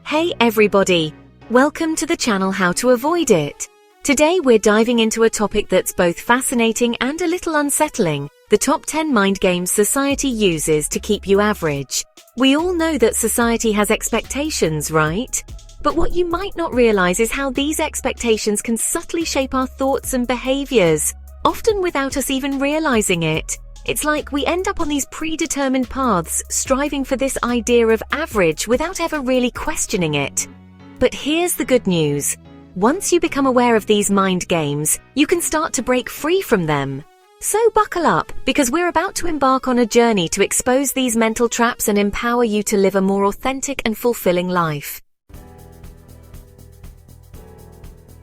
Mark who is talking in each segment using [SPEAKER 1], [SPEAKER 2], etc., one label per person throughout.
[SPEAKER 1] Hey everybody! Welcome to the channel How to Avoid It. Today we're diving into a topic that's both fascinating and a little unsettling: the top 10 mind games society uses to keep you average. We all know that society has expectations, right? But what you might not realize is how these expectations can subtly shape our thoughts and behaviors, often without us even realizing it. It's like we end up on these predetermined paths, striving for this idea of average without ever really questioning it. But here's the good news. Once you become aware of these mind games, you can start to break free from them. So buckle up, because we're about to embark on a journey to expose these mental traps and empower you to live a more authentic and fulfilling life.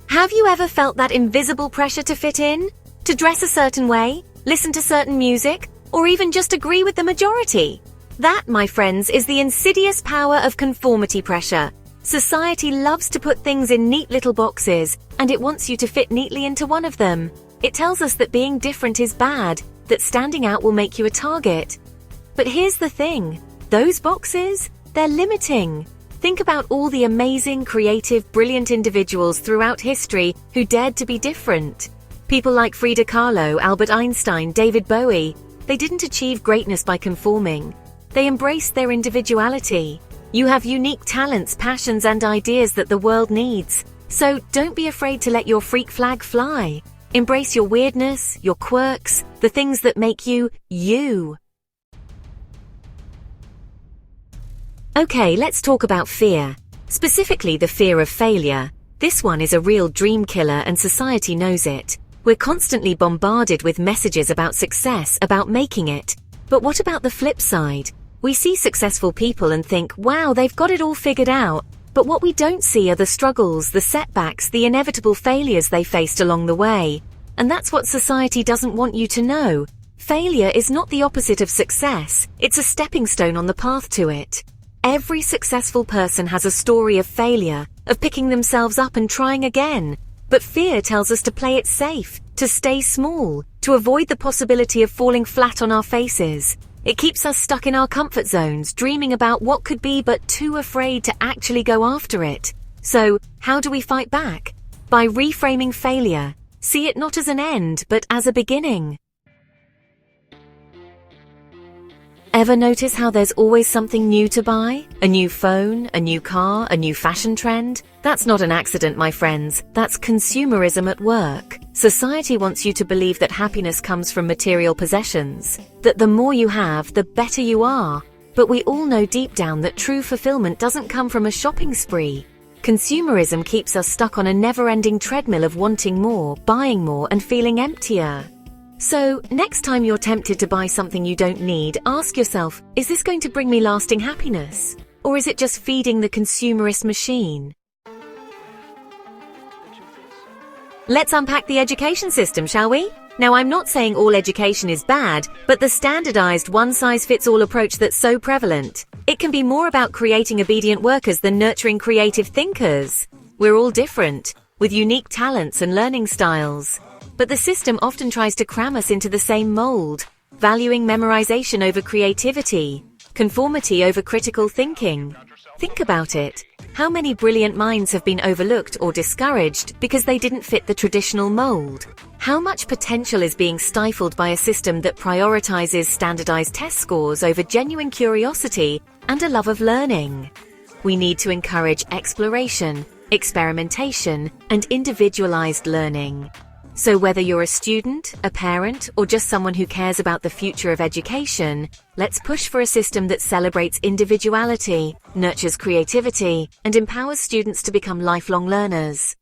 [SPEAKER 1] Have you ever felt that invisible pressure to fit in? To dress a certain way? Listen to certain music, or even just agree with the majority? That, my friends, is the insidious power of conformity pressure. Society loves to put things in neat little boxes, and it wants you to fit neatly into one of them. It tells us that being different is bad, that standing out will make you a target. But here's the thing, those boxes, they're limiting. Think about all the amazing, creative, brilliant individuals throughout history who dared to be different. People like Frida Kahlo, Albert Einstein, David Bowie, they didn't achieve greatness by conforming. They embraced their individuality. You have unique talents, passions, and ideas that the world needs. So don't be afraid to let your freak flag fly. Embrace your weirdness, your quirks, the things that make you, you. Okay, let's talk about fear. Specifically the fear of failure. This one is a real dream killer, and society knows it. We're constantly bombarded with messages about success, about making it. But what about the flip side? We see successful people and think, wow, they've got it all figured out. But what we don't see are the struggles, the setbacks, the inevitable failures they faced along the way. And that's what society doesn't want you to know. Failure is not the opposite of success. It's a stepping stone on the path to it. Every successful person has a story of failure, of picking themselves up and trying again. But fear tells us to play it safe, to stay small, to avoid the possibility of falling flat on our faces. It keeps us stuck in our comfort zones, dreaming about what could be but too afraid to actually go after it. So, how do we fight back? By reframing failure. See it not as an end, but as a beginning. Ever notice how there's always something new to buy? A new phone, a new car, a new fashion trend? That's not an accident, my friends. That's consumerism at work. Society wants you to believe that happiness comes from material possessions, that the more you have, the better you are. But we all know deep down that true fulfillment doesn't come from a shopping spree. Consumerism keeps us stuck on a never-ending treadmill of wanting more, buying more, and feeling emptier. So, next time you're tempted to buy something you don't need, ask yourself, is this going to bring me lasting happiness? Or is it just feeding the consumerist machine? Let's unpack the education system, shall we? Now, I'm not saying all education is bad, but the standardized one-size-fits-all approach that's so prevalent, it can be more about creating obedient workers than nurturing creative thinkers. We're all different, with unique talents and learning styles. But the system often tries to cram us into the same mold, valuing memorization over creativity, conformity over critical thinking. Think about it. How many brilliant minds have been overlooked or discouraged because they didn't fit the traditional mold? How much potential is being stifled by a system that prioritizes standardized test scores over genuine curiosity and a love of learning? We need to encourage exploration, experimentation, and individualized learning. So whether you're a student, a parent, or just someone who cares about the future of education, let's push for a system that celebrates individuality, nurtures creativity, and empowers students to become lifelong learners.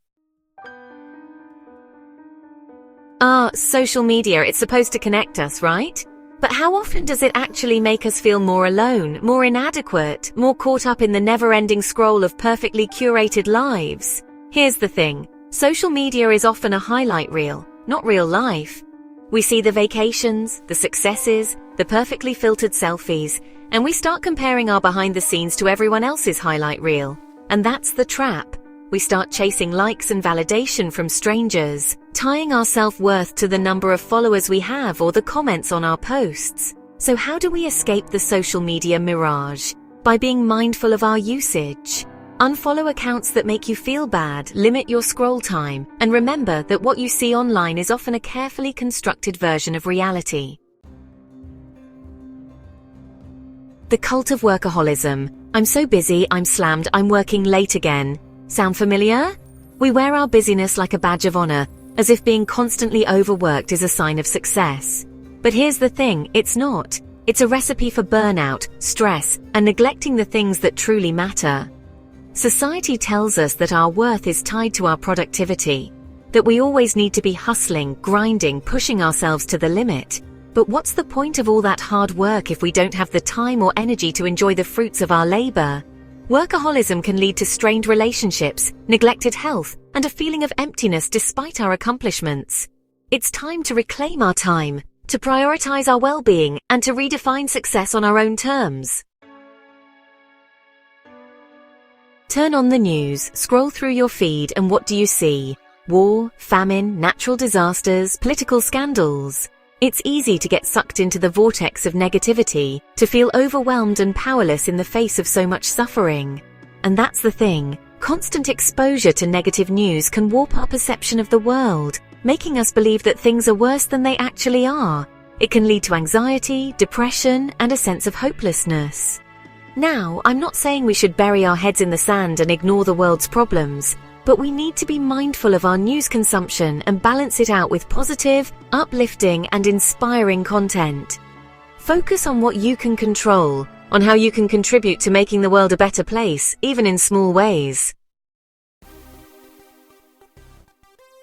[SPEAKER 1] Social media, it's supposed to connect us, right? But how often does it actually make us feel more alone, more inadequate, more caught up in the never-ending scroll of perfectly curated lives? Here's the thing. Social media is often a highlight reel, not real life. We see the vacations, the successes, the perfectly filtered selfies, and we start comparing our behind the scenes to everyone else's highlight reel. And that's the trap. We start chasing likes and validation from strangers, tying our self-worth to the number of followers we have or the comments on our posts. So how do we escape the social media mirage? By being mindful of our usage. Unfollow accounts that make you feel bad, limit your scroll time, and remember that what you see online is often a carefully constructed version of reality. The Cult of Workaholism. I'm so busy, I'm slammed, I'm working late again. Sound familiar? We wear our busyness like a badge of honor, as if being constantly overworked is a sign of success. But here's the thing, it's not. It's a recipe for burnout, stress, and neglecting the things that truly matter. Society tells us that our worth is tied to our productivity, that we always need to be hustling, grinding, pushing ourselves to the limit. But what's the point of all that hard work if we don't have the time or energy to enjoy the fruits of our labor? Workaholism can lead to strained relationships, neglected health, and a feeling of emptiness despite our accomplishments. It's time to reclaim our time, to prioritize our well-being, and to redefine success on our own terms. Turn on the news, scroll through your feed, and what do you see? War, famine, natural disasters, political scandals. It's easy to get sucked into the vortex of negativity, to feel overwhelmed and powerless in the face of so much suffering. And that's the thing, constant exposure to negative news can warp our perception of the world, making us believe that things are worse than they actually are. It can lead to anxiety, depression, and a sense of hopelessness. Now, I'm not saying we should bury our heads in the sand and ignore the world's problems, but we need to be mindful of our news consumption and balance it out with positive, uplifting, and inspiring content. Focus on what you can control, on how you can contribute to making the world a better place, even in small ways.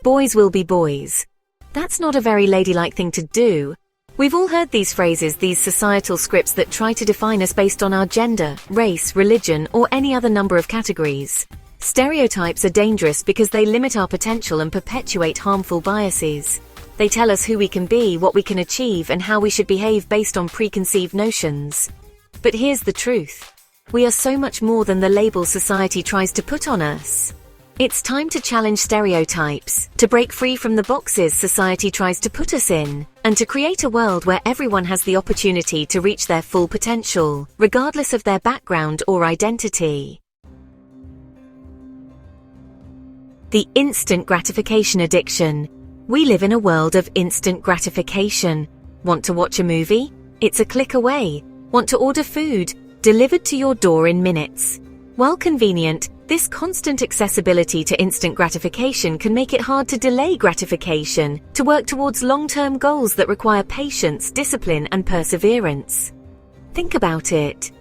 [SPEAKER 1] Boys will be boys. That's not a very ladylike thing to do. We've all heard these phrases, these societal scripts that try to define us based on our gender, race, religion, or any other number of categories. Stereotypes are dangerous because they limit our potential and perpetuate harmful biases. They tell us who we can be, what we can achieve, and how we should behave based on preconceived notions. But here's the truth. We are so much more than the label society tries to put on us. It's time to challenge stereotypes, to break free from the boxes society tries to put us in, and to create a world where everyone has the opportunity to reach their full potential, regardless of their background or identity. The instant gratification addiction. We live in a world of instant gratification. Want to watch a movie? It's a click away. Want to order food? Delivered to your door in minutes. While convenient, this constant accessibility to instant gratification can make it hard to delay gratification, to work towards long-term goals that require patience, discipline, and perseverance. Think about it.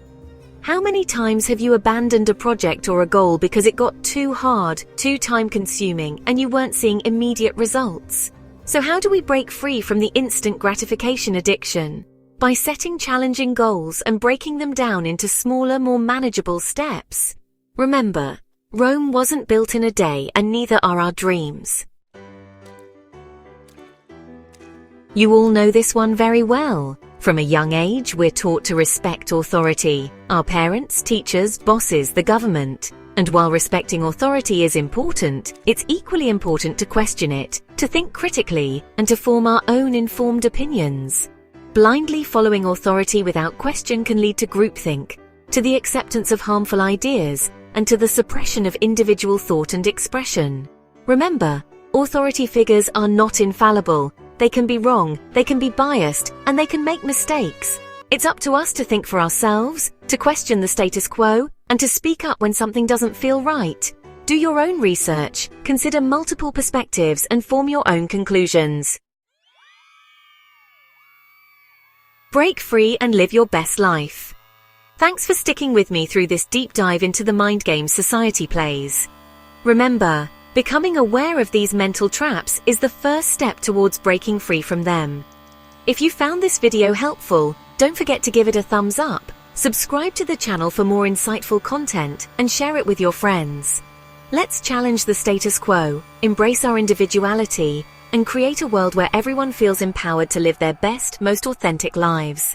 [SPEAKER 1] How many times have you abandoned a project or a goal because it got too hard, too time-consuming, and you weren't seeing immediate results? So how do we break free from the instant gratification addiction? By setting challenging goals and breaking them down into smaller, more manageable steps. Remember, Rome wasn't built in a day, and neither are our dreams. You all know this one very well. From a young age, we're taught to respect authority. Our parents, teachers, bosses, the government. And while respecting authority is important, it's equally important to question it, to think critically, and to form our own informed opinions. Blindly following authority without question can lead to groupthink, to the acceptance of harmful ideas, and to the suppression of individual thought and expression. Remember, authority figures are not infallible. They can be wrong, they can be biased, and they can make mistakes. It's up to us to think for ourselves, to question the status quo, and to speak up when something doesn't feel right. Do your own research, consider multiple perspectives, and form your own conclusions. Break free and live your best life. Thanks for sticking with me through this deep dive into the mind games society plays. Remember, becoming aware of these mental traps is the first step towards breaking free from them. If you found this video helpful, don't forget to give it a thumbs up, subscribe to the channel for more insightful content, and share it with your friends. Let's challenge the status quo, embrace our individuality, and create a world where everyone feels empowered to live their best, most authentic lives.